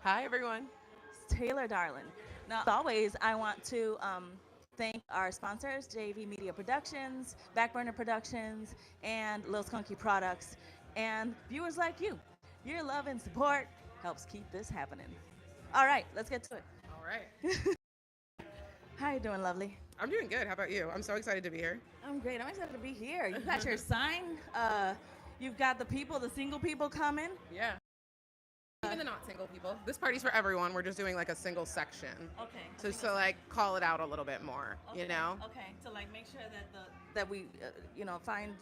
Hi, everyone. Taylor Darling. Now, as always, I want to thank our sponsors, JV Media Productions, Backburner Productions, and Lil Skunky Products, and viewers like you. Your love and support helps keep this happening. All right, let's get to it. All right. How you doing, lovely? I'm doing good. How about you? I'm so excited to be here. I'm great. I'm excited to be here. You got your sign. You've got the people, the single people coming. Yeah. Even the not single people. This party's for everyone. We're just doing like a single section. Okay. So like call it out a little bit more, you know? Okay. To like make sure that that we find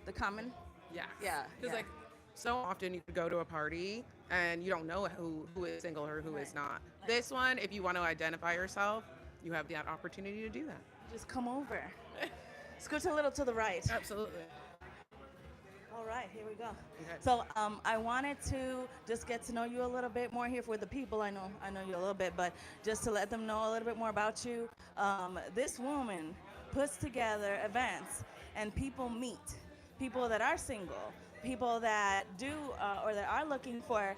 the common. Yes. Yeah. Because yeah. like so often you could go to a party and you don't know who is single or who is Right. not. Like- This one, if you want to identify yourself, you have that opportunity to do that. Just come over. Scooch a little to the right. Absolutely. All right, here we go. Okay. So I wanted to just get to know you a little bit more here for the people. I know you a little bit, but just to let them know a little bit more about you. This woman puts together events, and people meet people that are single, people that do or that are looking for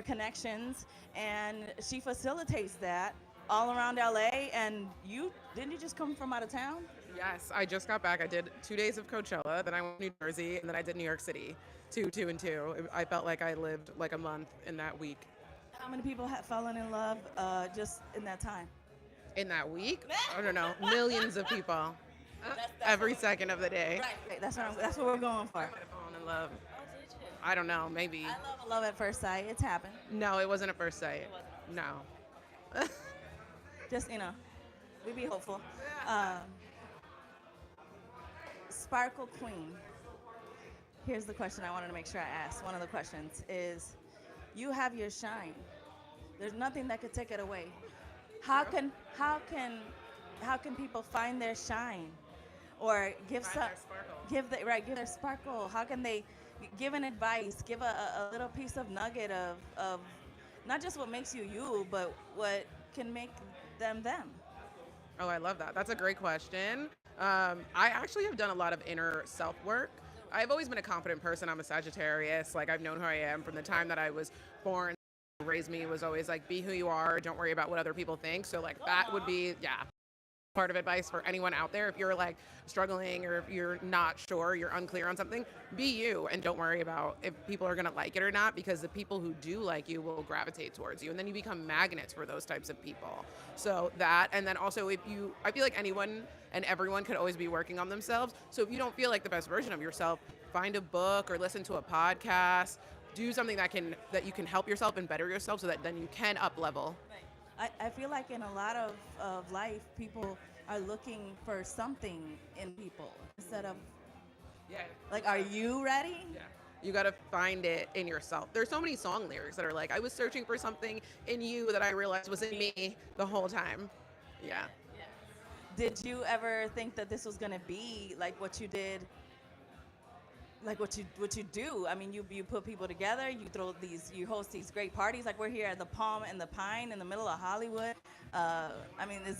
connections, and she facilitates that all around LA. And you just come from out of town? Yes, I just got back. I did 2 days of Coachella, then I went to New Jersey, and then I did New York City. Two, and two. I felt like I lived like a month in that week. How many people have fallen in love just in that time? In that week? I don't know. Millions of people. That's Every second of the day. Right. That's what we're going for. I might have fallen in love. Oh, did you? I don't know, maybe. I love a love at first sight. It's happened. No, it wasn't at first sight. No. Just we be hopeful. Um, Sparkle Queen. Here's the question I wanted to make sure I asked. One of the questions is, you have your shine. There's nothing that could take it away. How can people find their shine, or give Find some their sparkle. give their sparkle? How can they give an advice, give a little piece of nugget of not just what makes you you, but what can make them them? Oh, I love that. That's a great question. I actually have done a lot of inner self work. I've always been a confident person. I'm a Sagittarius. Like, I've known who I am from the time that I was born. Raised me was always like, be who you are. Don't worry about what other people think. So, like, that would be, yeah, part of advice for anyone out there. If you're like struggling or if you're not sure, you're unclear on something, be you and don't worry about if people are going to like it or not, because the people who do like you will gravitate towards you, and then you become magnets for those types of people. So that, and then also I feel like anyone and everyone could always be working on themselves. So if you don't feel like the best version of yourself, find a book or listen to a podcast, do something that you can help yourself and better yourself so that then you can up level. I feel like in a lot of life, people are looking for something in people instead of Yeah. like, are you ready? Yeah. You got to find it in yourself. There's so many song lyrics that are like, I was searching for something in you that I realized was in me the whole time. Yeah. Did you ever think that this was gonna be like what you did? Like what you do? I mean, you put people together. You host these great parties. Like, we're here at the Palm and the Pine in the middle of Hollywood. I mean, was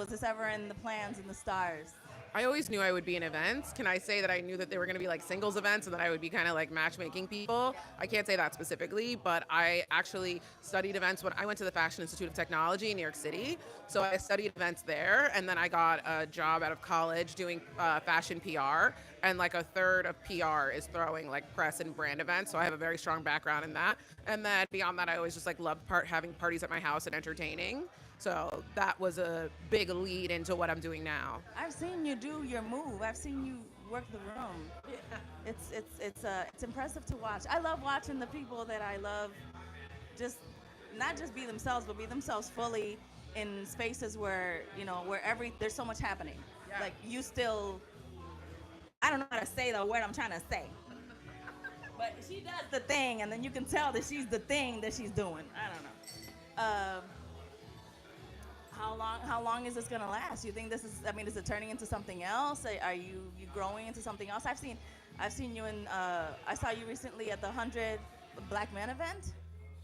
this ever in the plans and the stars? I always knew I would be in events. Can I say that I knew that they were going to be like singles events and that I would be kind of like matchmaking people? I can't say that specifically, but I actually studied events when I went to the Fashion Institute of Technology in New York City. So I studied events there, and then I got a job out of college doing fashion PR. And like a third of PR is throwing like press and brand events. So I have a very strong background in that. And then beyond that, I always just like loved having parties at my house and entertaining. So that was a big lead into what I'm doing now. I've seen you do your move. I've seen you work the room. Yeah. It's impressive to watch. I love watching the people that I love just not just be themselves, but be themselves fully in spaces where there's so much happening. Yeah. Like, you still, I don't know how to say the word I'm trying to say, but she does the thing, and then you can tell that she's the thing that she's doing. I don't know. How long is this gonna last? You think this is? I mean, is it turning into something else? Are you growing into something else? I've seen you in. I saw you recently at the 100 Black Men event.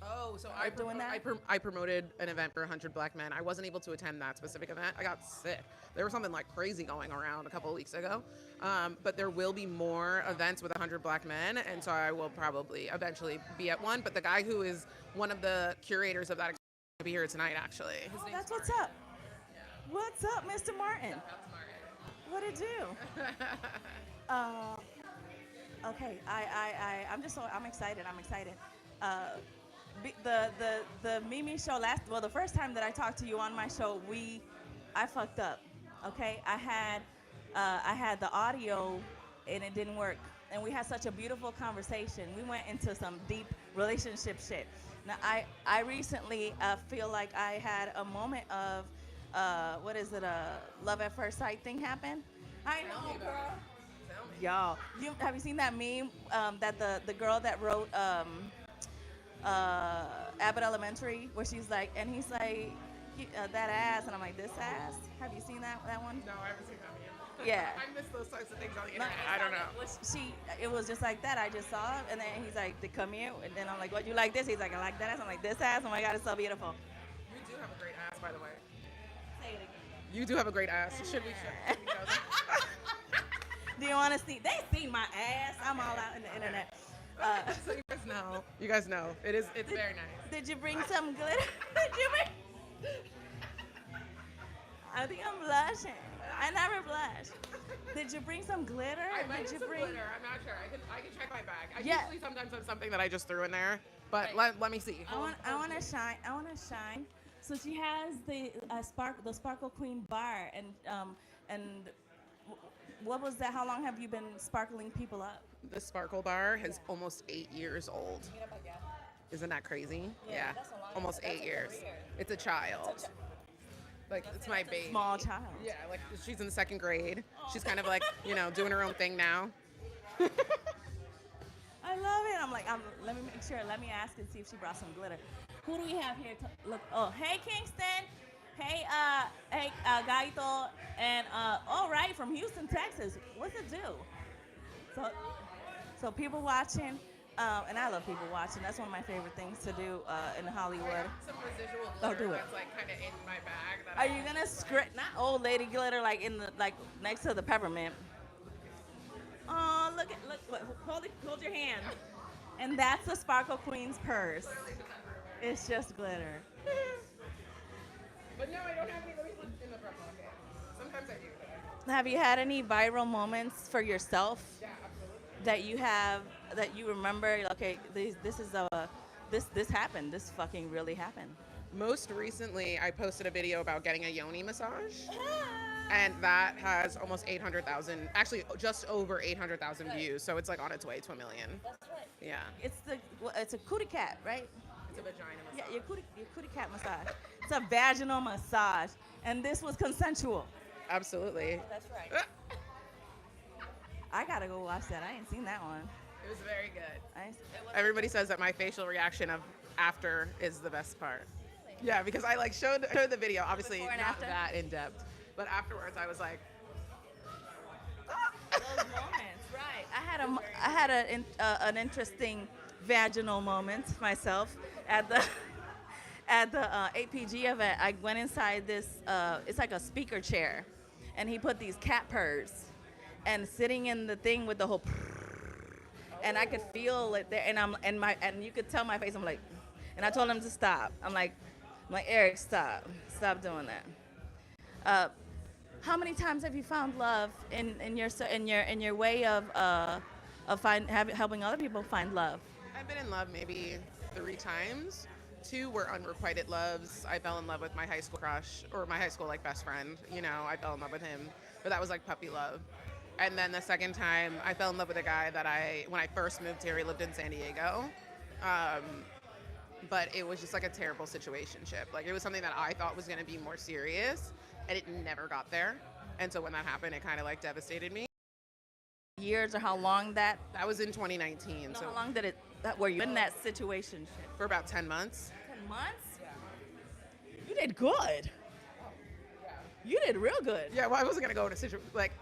Oh, so I promoted an event for 100 Black Men. I wasn't able to attend that specific event. I got sick. There was something like crazy going around a couple of weeks ago. But there will be more events with 100 Black Men, and so I will probably eventually be at one. But the guy who is one of the curators of that experience will be here tonight, actually. His Oh, name's that's what's Martin. up. What's up, Mr. Martin? That's Martin. What it do? Uh, okay, I'm excited. I'm excited. Uh, the Mimi show well, the first time that I talked to you on my show, I fucked up. Okay, I had the audio and it didn't work, and we had such a beautiful conversation. We went into some deep relationship shit. Now I recently feel like I had a moment of what is it, a love at first sight thing happen. I Tell know, me about girl. it. Tell me. Y'all, have you seen that meme that the girl that wrote Abbott Elementary, where she's like, and he's like, that ass, and I'm like, this ass. Have you seen that one? No, I haven't seen that yet. Yeah. I miss those types of things on the No, internet. I don't know. It was just like that. I just saw it, and then he's like, "They come here," and then I'm like, "What, you like this?" He's like, "I like that ass." I'm like, "This ass, oh my god, it's so beautiful." You do have a great ass, by the way. Say it again. You do have a great ass. Should we show each other? Do you want to see? They seen my ass. I'm all out in the internet. So you guys know. You guys know. It's very nice. Did you bring some glitter? Did you bring? I think I'm blushing. I never blush. Did you bring some glitter? I might Did have you some bring? glitter. I'm not sure. I can check my bag. I Yeah. usually sometimes have something that I just threw in there, but Right. let me see. I want to shine. I want to shine. So she has the Sparkle Queen bar, and what was that? How long have you been sparkling people up? The Sparkle Bar is almost 8 years old. Isn't that crazy? Yeah, that's a long- almost that's 8 a years. career. It's a child. Like it's my baby. Small child. Yeah, like she's in the 2nd grade. She's kind of like doing her own thing now. I love it. I'm like, let me make sure. Let me ask and see if she brought some glitter. Who do we have here? Look. Oh, hey Kingston. Hey, Gaito, and all right, from Houston, Texas. What's it do? So people watching, and I love people watching. That's one of my favorite things to do in I Hollywood. have some residual Oh, glitter do it. that's like kind of in my bag. That Are you gonna script not old lady glitter like in the next to the peppermint? Oh, look, hold your hand. And that's the Sparkle Queen's purse. It's just glitter. But no, I don't have any. Let me look in the front pocket. Sometimes I do. Have you had any viral moments for yourself Yeah, absolutely. that you remember? Okay, this happened. This fucking really happened. Most recently, I posted a video about getting a yoni massage, and that has almost 800,000. Actually, just over 800,000 views. So it's like on its way to 1 million. That's right. Yeah, It's a cootie cat, right? it's a vagina Yeah, massage. your cootie cat massage. It's a vaginal massage, and this was consensual. Absolutely. That's right. I gotta go watch that. I ain't seen that one. It was very good. It was- Everybody says that my facial reaction of after is the best part. Yeah, because I like showed the video, obviously Before and not after? that in depth, but afterwards I was like, Those moments, right? I had an interesting vaginal moment myself at the APG event. I went inside this. It's like a speaker chair, and he put these cat purrs, and sitting in the thing with the whole, and I could feel it there, and you could tell my face. I'm like, and I told him to stop. I'm like Eric, stop doing that. How many times have you found love in your way of helping other people find love? I've been in love maybe 3 times. 2 were unrequited loves. I fell in love with my high school crush, or my high school like best friend. I fell in love with him, but that was like puppy love. And then the second time, I fell in love with a guy that when I first moved here, he lived in San Diego. But it was just like a terrible situationship. Like it was something that I thought was going to be more serious, and it never got there. And so when that happened, it kind of like devastated me. Years or how long that? That was in 2019. So How long did it? Were you in that situation? for about 10 months. 10 months. You did good. You did real good. Yeah, well, I wasn't gonna go in a situation like,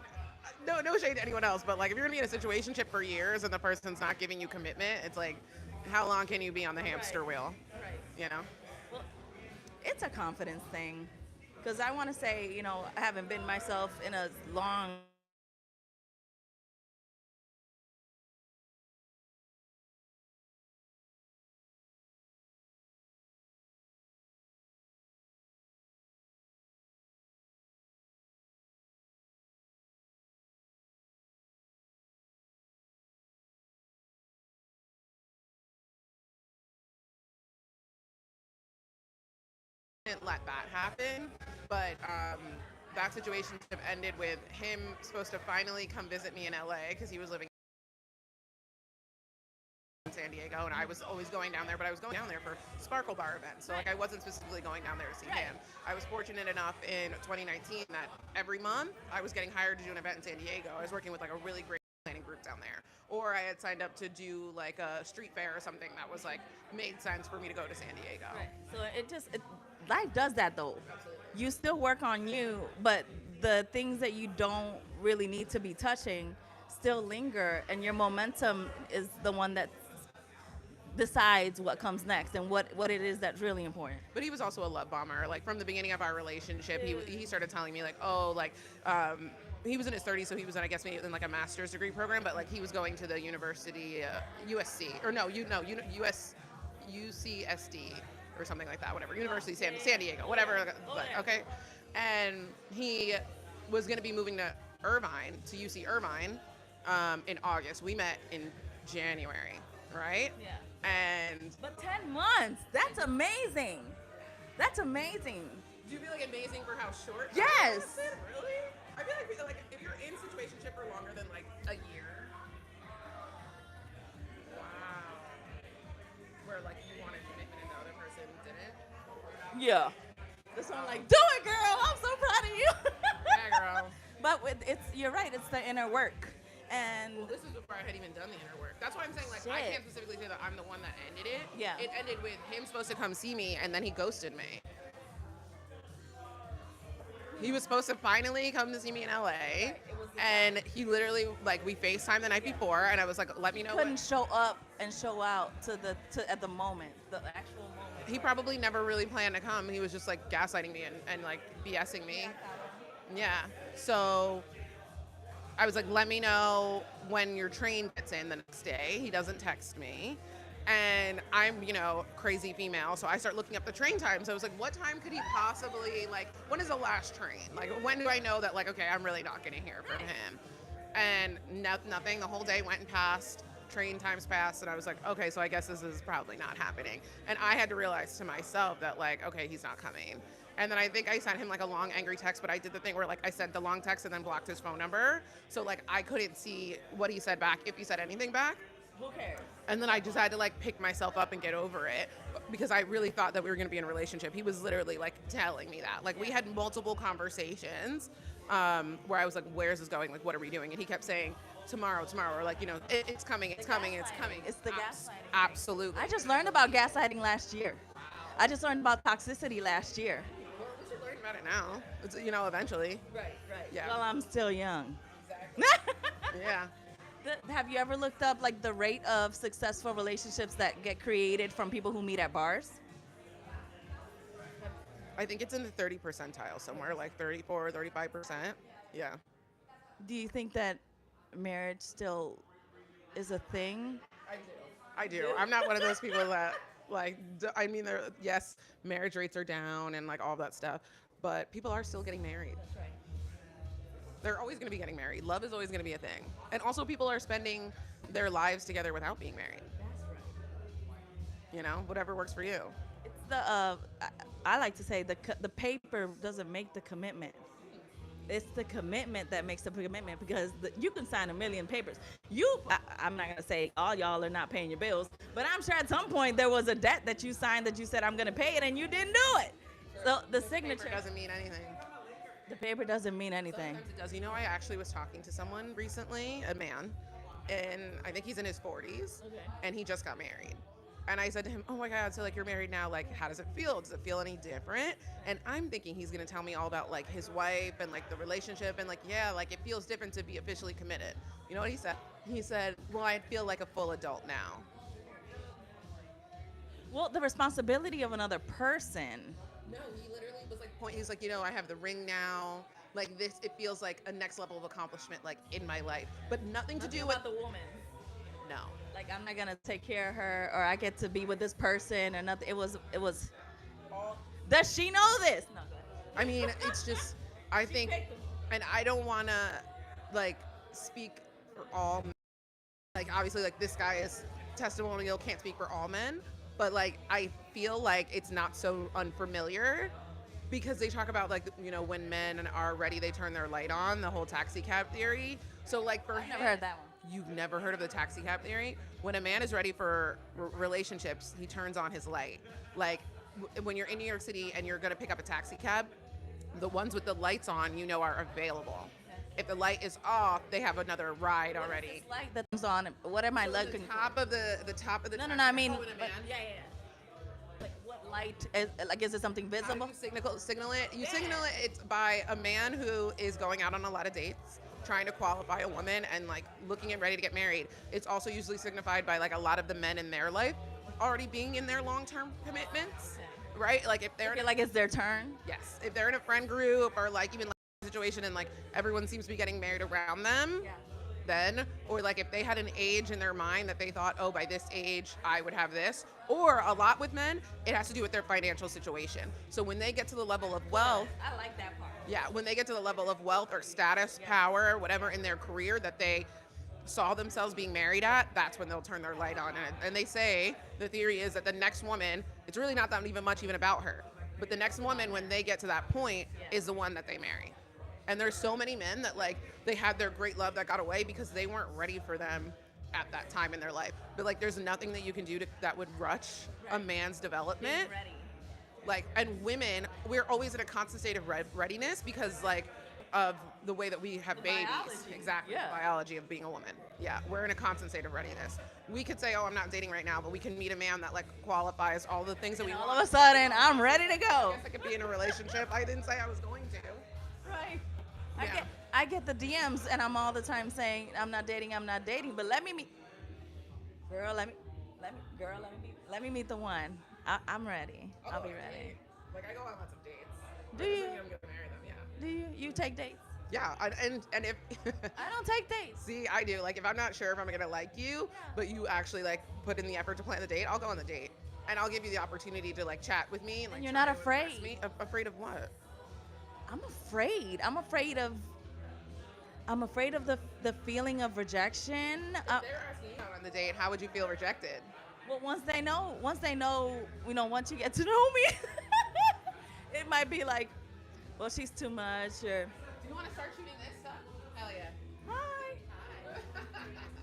no shade to anyone else, but like if you're gonna be in a situationship for years and the person's not giving you commitment, it's like, how long can you be on the hamster wheel? Right. Well, it's a confidence thing, because I want to say, I haven't been myself in a long didn't let that happen, but that situation have ended with him supposed to finally come visit me in LA because he was living in San Diego, and I was always going down there, but I was going down there for Sparkle Bar events. So like I wasn't specifically going down there to see him. I was fortunate enough in 2019 that every month I was getting hired to do an event in San Diego. I was working with like a really great planning group down there, or I had signed up to do like a street fair or something that was like made sense for me to go to San Diego. Right. So life does that though. Absolutely. You still work on you, but the things that you don't really need to be touching still linger, and your momentum is the one that decides what comes next and what it is that's really important. But he was also a love bomber. Like from the beginning of our relationship, he started telling me like, oh, like he was in his 30s, so he was in, I guess, maybe in like a master's degree program, but like he was going to the university, USC, or UCSD or something like that, whatever, University San Diego, whatever, but okay. And he was going to be moving to Irvine, to UC Irvine, in August. We met in January, right? Yeah. But 10 months, that's amazing. That's amazing. Do you feel like amazing for how short? Yes. Really? I feel like if you're in situationship for longer than like a year, wow, where like you wanted commitment and the other person didn't. Yeah. This one like, do it, girl. I'm so proud of you. Yeah, girl. But you're right. It's the inner work. And well, this is before I had even done the inner work. That's why I'm saying, like, I can't specifically say that I'm the one that ended it. Yeah. It ended with him supposed to come see me, and then he ghosted me. He was supposed to finally come to see me in LA, and he literally, like, we FaceTimed the night before, and I was like, let me know. Couldn't show up and show out at the moment, the actual moment. He probably never really planned to come. He was just, like, gaslighting me and like, BSing me. Yeah. So I was like, let me know when your train gets in the next day. He doesn't text me. And I'm, crazy female. So I start looking up the train time. So I was like, what time could he possibly, like, when is the last train? Like, when do I know that, like, okay, I'm really not going to hear from him? And nothing. The whole day went and passed. Train times passed. And I was like, okay, so I guess this is probably not happening. And I had to realize to myself that, like, okay, he's not coming. And then I think I sent him like a long angry text, but I did the thing where like I sent the long text and then blocked his phone number. So like I couldn't see what he said back, if he said anything back. Who cares? And then I just had to like pick myself up and get over it because I really thought that we were going to be in a relationship. He was literally like telling me that. Like we had multiple conversations where I was like, where's this going? Like, what are we doing? And he kept saying, tomorrow, or like, it's coming. It's the gaslighting. Absolutely. I just learned about gaslighting last year. I just learned about toxicity last year. We should learn about it now. It's, eventually. Right. Yeah. Well, I'm still young. Exactly. Yeah. Have you ever looked up like the rate of successful relationships that get created from people who meet at bars? I think it's in the 30 percentile somewhere, like 34, 35%. Yeah. Do you think that marriage still is a thing? I do. I'm not one of those people that yes, marriage rates are down and like all that stuff, but people are still getting married. That's right. They're always going to be getting married. Love is always going to be a thing. And also people are spending their lives together without being married. That's right. Whatever works for you. It's I like to say the paper doesn't make the commitment. It's the commitment that makes the commitment, because you can sign a million papers. I'm not going to say all y'all are not paying your bills, but I'm sure at some point there was a debt that you signed that you said, I'm going to pay it, and you didn't do it. So the signature doesn't mean anything. The paper doesn't mean anything. Sometimes it does. I actually was talking to someone recently, a man, and I think he's in his 40s, and he just got married. And I said to him, oh my God, so like you're married now, like how does it feel? Does it feel any different? And I'm thinking he's gonna tell me all about like his wife and like the relationship and like, yeah, like it feels different to be officially committed. You know what he said? He said, well, I feel like a full adult now. Well, the responsibility of another person. No, he literally was like, he's like, I have the ring now. Like this, it feels like a next level of accomplishment like in my life, but nothing to do with the woman. No. Like I'm not gonna take care of her, or I get to be with this person, or nothing. It was. Does she know this? No. Go ahead. I mean, it's just. I think, and I don't want to, like, speak for all men. Like, obviously, like this guy is testimonial, can't speak for all men, but like I feel like it's not so unfamiliar because they talk about like, when men are ready, they turn their light on, the whole taxi cab theory. So like for I've never heard that one. You've never heard of the taxi cab theory? When a man is ready for relationships, he turns on his light. Like when you're in New York City and you're going to pick up a taxi cab, the ones with the lights on, are available. If the light is off, they have another ride already. Light that's on. What am I looking The top of the No, taxi I mean, cab with a man. yeah. Like what light? Is it something How do visible? you signal it? You signal it. It's by a man who is going out on a lot of dates, trying to qualify a woman and like looking and ready to get married. It's also usually signified by like a lot of the men in their life already being in their long-term commitments, right? Like if they're Like it's their turn. yes, if they're in a friend group or like even like a situation and like everyone seems to be getting married around them. Yeah. Then, or like if they had an age in their mind that they thought, oh, by this age I would have this, or a lot with men, it has to do with their financial situation. So when they get to the level of wealth, I like that part. yeah, when they get to the level of wealth or status, power, whatever in their career that they saw themselves being married at, that's when they'll turn their light on. And they say, the theory is that the next woman, it's really not that even much even about her, but the next woman, when they get to that point, is the one that they marry. And there's so many men that like they had their great love that got away because they weren't ready for them at that time in their life. But like there's nothing that you can do that would rush a man's development. Being ready. Like, and women, we're always in a constant state of readiness because like of the way that we have The babies. biology. Exactly. Yeah. The biology of being a woman. Yeah. We're in a constant state of readiness. We could say, oh, I'm not dating right now, but we can meet a man that like qualifies all the things that we All want. of a sudden, I'm ready to go. I guess I could be in a relationship. I didn't say I was going to. Right. Yeah. I get the DMs and I'm all the time saying I'm not dating, but let me meet. Girl, let me meet the one. I'm ready. I'll be ready. Like I go on lots of dates. Do That doesn't you? mean I'm gonna marry them. Yeah. Do you? You take dates? Yeah. And if I don't take dates. see, I do. Like if I'm not sure if I'm gonna like you, but you actually like put in the effort to plan the date, I'll go on the date. And I'll give you the opportunity to like chat with me. And, like, And you're try not to impress afraid? Me. Afraid of what? I'm afraid. I'm afraid of the feeling of rejection. If they're asking you out on the date, how would you feel rejected? Well, once they know, once you get to know me, it might be like, well, she's too much, or Do you want to start shooting this stuff? Hell yeah. hi.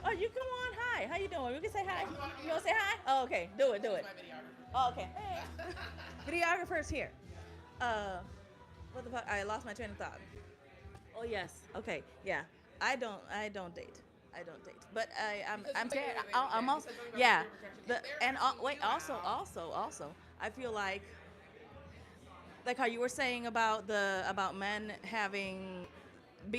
Oh, you come on. Hi. How you doing? You can say hi. You want to say hi? Oh, okay. Do it. My videographer. Oh, okay. Hey. Videographer's here. What the fuck? I lost my train of thought. Oh yes. Okay. Yeah. I don't date. But I'm scared. I'm also yeah. Wait. Also, I feel like how you were saying about men having.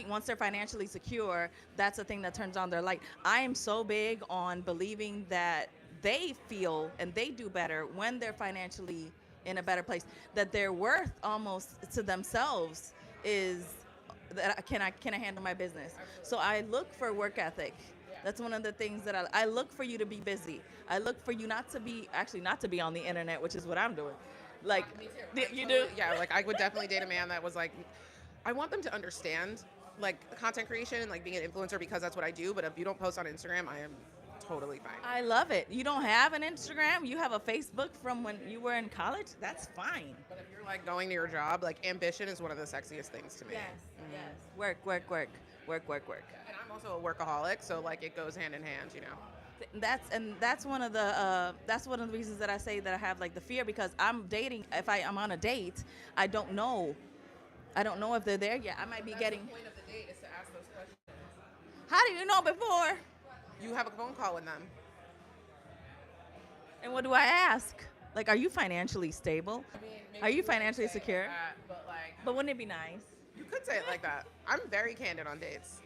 Once they're financially secure, that's the thing that turns on their light. I am so big on believing that they feel and they do better when they're financially in a better place. That their worth almost to themselves is that can I handle my business. So I look for work ethic. That's one of the things that I look for you to be busy. I look for you not to be on the internet, which is what I'm doing. Like you do? Yeah. Like I would definitely date a man that was like, I want them to understand like content creation and like being an influencer because that's what I do. But if you don't post on Instagram, I am totally fine. I love it. You don't have an Instagram? You have a Facebook from when you were in college? That's fine. But if you're like going to your job, like ambition is one of the sexiest things to me. Yes. Work. And I'm also a workaholic, so like it goes hand in hand, you know. That's one of the reasons that I say that I have like the fear, because I'm dating. If I'm on a date, I don't know if they're there yet. I might be getting. The point of the date is to ask those questions. How do you know before? You have a phone call with them. And what do I ask? Like, are you financially stable? I mean, maybe Are you wouldn't financially say it like secure? that, but like, But wouldn't it be nice? you could say it like that. I'm very candid on dates.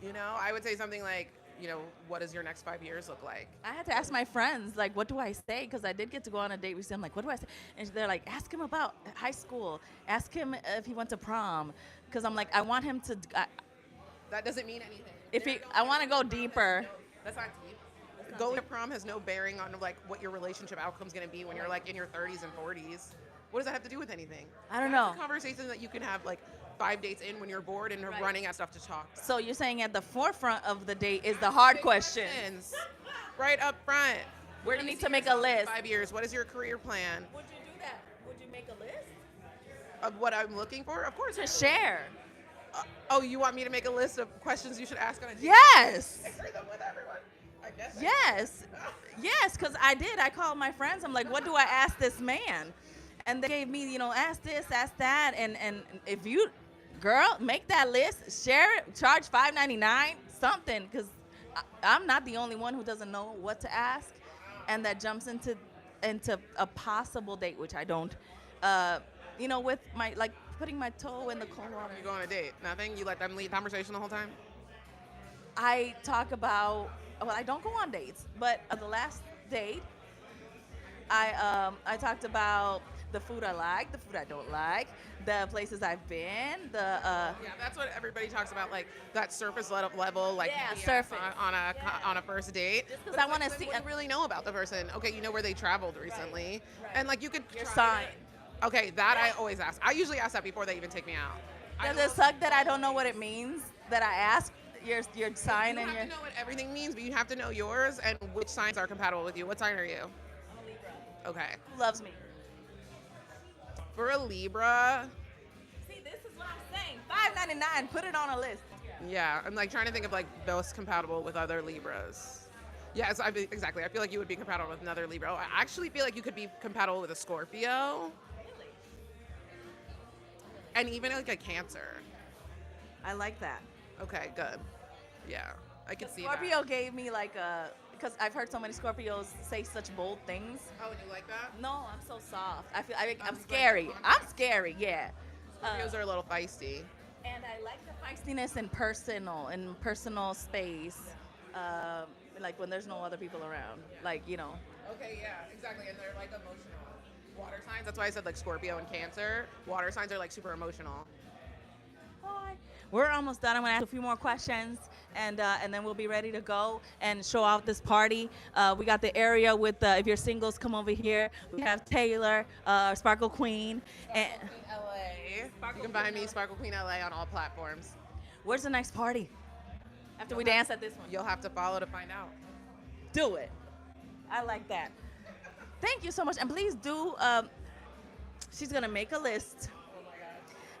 You know, I would say something like, you know, what does your next 5 years look like? I had to ask my friends, like, what do I say? Because I did get to go on a date recently. I'm like, what do I say? And they're like, ask him about high school. Ask him if he went to prom. Because I'm like, I want him to. That doesn't mean anything. I want to go deeper. That's not deep. Going to prom has no bearing on like what your relationship outcome's going to be when you're like in your 30s and 40s. What does that have to do with anything? I don't That's know. a conversation that you can have like 5 dates in when you're bored and Right. running out of stuff to talk about. So you're saying at the forefront of the date is the hard question. Questions. Right up front. Where You do you need see to make a yourself in list. 5 years? What is your career plan? Would you do that? Would you make a list? Of what I'm looking for? Of course. To share. Oh, you want me to make a list of questions you should ask on a date? Yes. Share them with everyone. I guess. Yes. Yes, because I did. I called my friends. I'm like, what do I ask this man? And they gave me, ask this, ask that. And if you, girl, make that list, share it, charge $5.99, something, because I'm not the only one who doesn't know what to ask and that jumps into a possible date, which I don't, with my, like, putting my toe in the cold water. You go on a date? Nothing? You let them lead conversation the whole time? I talk about, well, I don't go on dates, but the last date, I talked about the food I like, the food I don't like, the places I've been, Yeah, that's what everybody talks about, like that surface level, like Yeah, BS surface. on a first date. Just 'cause But I it's wanna like, see- what do you really know about the person. Okay, you know where they traveled recently, right. and like you could Your try sign. to- Okay, that I always ask. I usually ask that before they even take me out. Does it suck that I don't know what it means that I ask your sign You and have your? to know what everything means, but you have to know yours and which signs are compatible with you. What sign are you? I'm a Libra. Okay. Who loves me? For a Libra, See, this is what I'm saying. $5.99. Put it on a list. yeah, I'm like trying to think of like most compatible with other Libras. Yes, exactly. I feel like you would be compatible with another Libra. I actually feel like you could be compatible with a Scorpio Really? and even like a Cancer. I like that. Okay, good. Yeah, I could see Scorpio that. gave me like a, because I've heard so many Scorpios say such bold things. Oh, and you like that? No, I'm so soft. I'm I'm scary. like- I'm scary. Yeah. Scorpios are a little feisty. And I like the feistiness in personal space, like when there's no other people around. Like, Okay, yeah, exactly. And they're like emotional. Water signs, that's why I said like Scorpio and Cancer. Water signs are like super emotional. Hi. We're almost done. I'm gonna ask a few more questions, and then we'll be ready to go and show out this party. We got the area with if you're singles, come over here. We have Taylor, Sparkle Queen, and LA. You can find me Sparkle Queen LA on all platforms. where's the next party? After we dance at this one. You'll have to follow to find out. Do it. I like that. Thank you so much, and please do. She's gonna make a list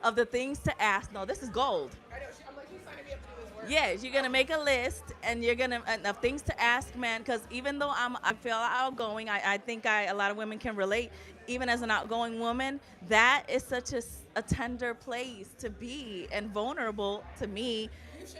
of the things to ask. No, this is gold. I know. I'm like, she's signing me up to do this work. Yes, you're gonna make a list, and you're gonna of things to ask, man. Because even though I feel outgoing, I think a lot of women can relate. Even as an outgoing woman, that is such a tender place to be and vulnerable to me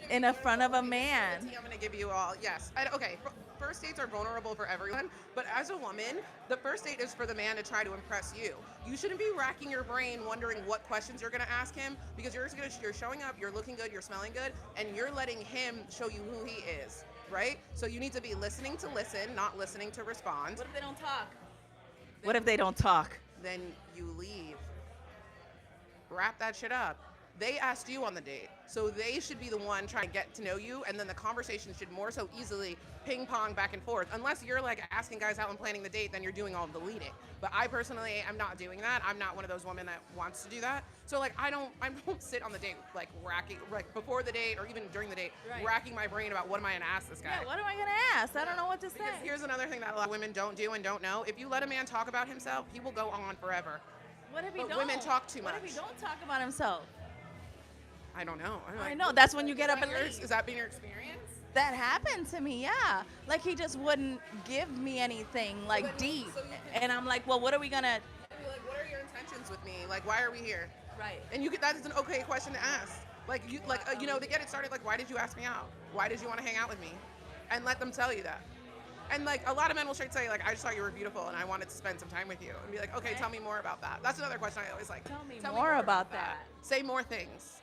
in the front of a man. I'm going to give you all, yes. Okay, first dates are vulnerable for everyone, but as a woman, the first date is for the man to try to impress you. You shouldn't be racking your brain wondering what questions you're going to ask him, because you're showing up, you're looking good, you're smelling good, and you're letting him show you who he is, right? So you need to be listening to listen, not listening to respond. What if they don't talk? What if they don't talk? Then you leave. Wrap that shit up. They asked you on the date, so they should be the one trying to get to know you, and then the conversation should more so easily ping pong back and forth. Unless you're like asking guys out and planning the date, then you're doing all of the leading. But I personally am not doing that. I'm not one of those women that wants to do that. So like I don't sit on the date like racking, like before the date or even during the date, Right. racking my brain about what am I gonna ask this guy. Yeah, what am I gonna ask? I don't know what to say. Because here's another thing that a lot of women don't do and don't know. If you let a man talk about himself, he will go on forever. What if he But don't? women talk too What if much. he don't talk about himself? I don't know. I know. That's when you get up and leave. Has that been your experience? That happened to me, yeah. Like he just wouldn't give me anything like deep, and I'm like, well, what are we gonna? Be like, what are your intentions with me? Like, why are we here? Right. And that is an okay question to ask. Like, to get it started, like, why did you ask me out? Why did you want to hang out with me? And let them tell you that. And like, a lot of men will straight say, like, I just thought you were beautiful and I wanted to spend some time with you. And be like, okay, tell me more about that. That's another question I always like. Tell me more about that. Say more things.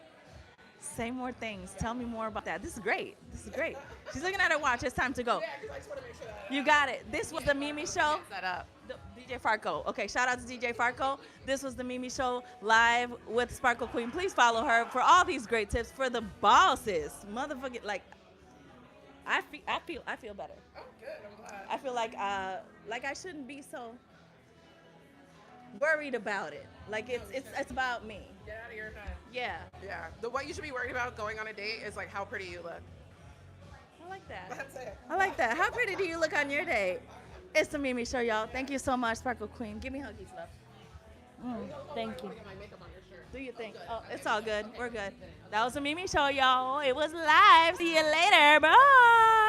Say more things. Tell me more about that. This is great. This is great. She's looking at her watch. It's time to go. Yeah, because I just want to make sure that. You got it. This was the Mimi Show. Set up. DJ Farco. Okay, shout out to DJ Farco. This was the Mimi Show live with Sparkle Queen. Please follow her for all these great tips for the bosses. Motherfucking I feel better. Oh, good. I'm glad. I feel like I shouldn't be so worried about it. Like it's about me. Get out of your head. Yeah. Yeah. What you should be worried about going on a date is like how pretty you look. I like that. That's it. I like that. How pretty do you look on your date? It's the Mimi Show, y'all. Thank you so much, Sparkle Queen. Give me huggies, love. Thank you. Get my makeup on your shirt. Do you think? Oh, it's all good. We're good. That was a Mimi show, y'all. It was live. See you later. Bye.